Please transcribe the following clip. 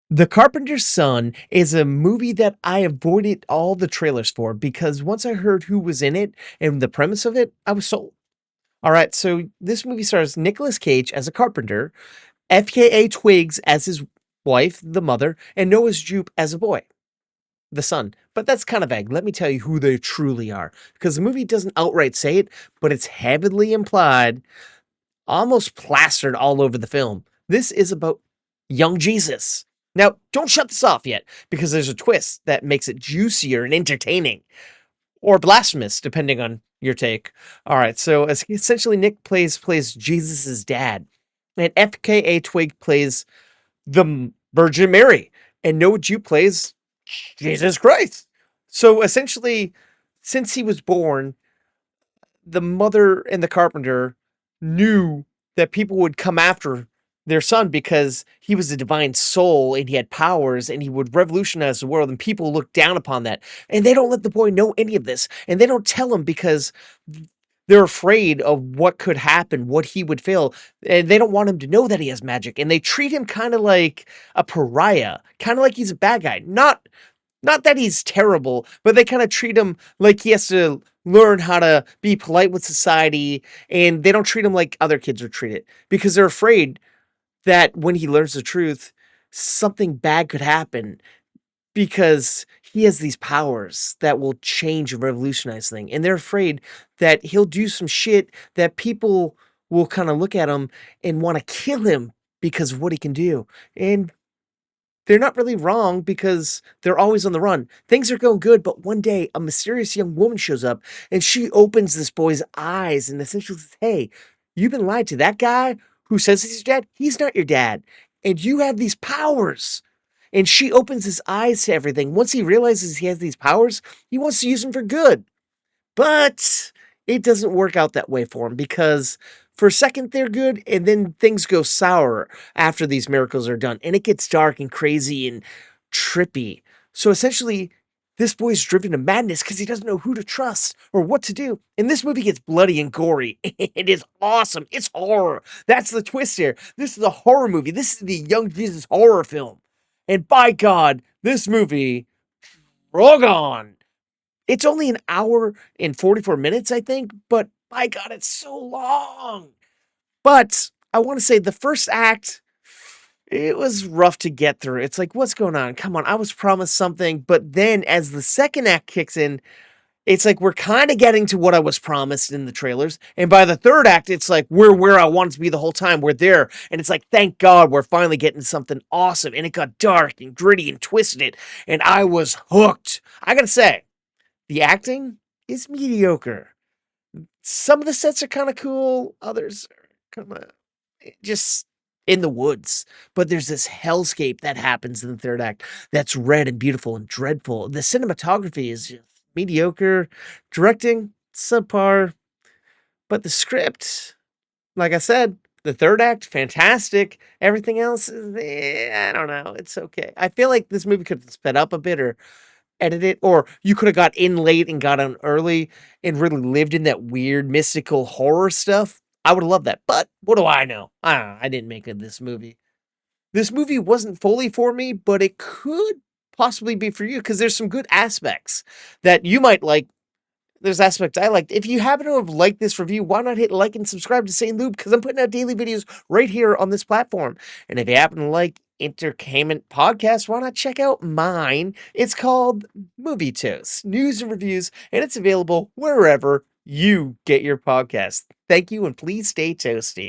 The Carpenter's Son is a movie that I avoided all the trailers for because once I heard who was in it and the premise of it, I was sold. All right, so this movie stars Nicolas Cage as a carpenter, FKA Twigs as his wife, the mother, and Noah's Jupe as a boy, the son. But that's kind of vague. Let me tell you who they truly are, because the movie doesn't outright say it, but it's heavily implied, almost plastered all over the film. This is about young Jesus. Now, don't shut this off yet, because there's a twist that makes it juicier and entertaining, or blasphemous, depending on your take. All right, so essentially, Nick plays Jesus's dad, and FKA Twig plays the Virgin Mary, and Noah Jupe plays Jesus Christ. So essentially, since he was born, the mother and the carpenter knew that people would come after their son because he was a divine soul and he had powers and he would revolutionize the world, and people look down upon that, and they don't let the boy know any of this, and they don't tell him because they're afraid of what could happen, what he would feel, and they don't want him to know that he has magic, and they treat him kind of like a pariah, kind of like he's a bad guy. Not that he's terrible, but they kind of treat him like he has to learn how to be polite with society, and they don't treat him like other kids are treated because they're afraid that when he learns the truth, something bad could happen because he has these powers that will change and revolutionize things. And they're afraid that he'll do some shit that people will kind of look at him and want to kill him because of what he can do. And they're not really wrong because they're always on the run. Things are going good, but one day a mysterious young woman shows up and she opens this boy's eyes and essentially says, "Hey, you've been lied to. That guy who says he's your dad, he's not your dad. And you have these powers." And she opens his eyes to everything. Once he realizes he has these powers, he wants to use them for good. But it doesn't work out that way for him because for a second they're good, and then things go sour after these miracles are done, and it gets dark and crazy and trippy. So essentially, this boy's driven to madness because he doesn't know who to trust or what to do. And this movie gets bloody and gory. It is awesome. It's horror. That's the twist here. This is a horror movie. This is the Young Jesus horror film. And by God, this movie, drug on. It's only an hour and 44 minutes, I think, but by God, it's so long. But I want to say the first act, it was rough to get through. It's like, what's going on? Come on, I was promised something. But then as the second act kicks in, it's like we're kind of getting to what I was promised in the trailers. And by the third act, it's like we're where I wanted to be the whole time. We're there. And it's like, thank God we're finally getting something awesome. And it got dark and gritty and twisted. And I was hooked. I got to say, the acting is mediocre. Some of the sets are kind of cool, others are kind of just in the woods. But there's this hellscape that happens in the third act that's red and beautiful and dreadful. The cinematography is just mediocre, directing subpar, but the script, like I said, the third act fantastic. Everything else is, I don't know, it's okay. I feel like this movie could have sped up a bit or edit it, or you could have got in late and got on early and really lived in that weird mystical horror stuff. I would have loved that. But what do I know? I didn't make it this movie. This movie wasn't fully for me, but it could possibly be for you because there's some good aspects that you might like. There's aspects I liked. If you happen to have liked this review, why not hit like and subscribe to St. Lube? Because I'm putting out daily videos right here on this platform. And if you happen to like entertainment podcasts, why not check out mine? It's called Movie Toast, news and reviews, and it's available wherever you get your podcasts. Thank you, and please stay toasty.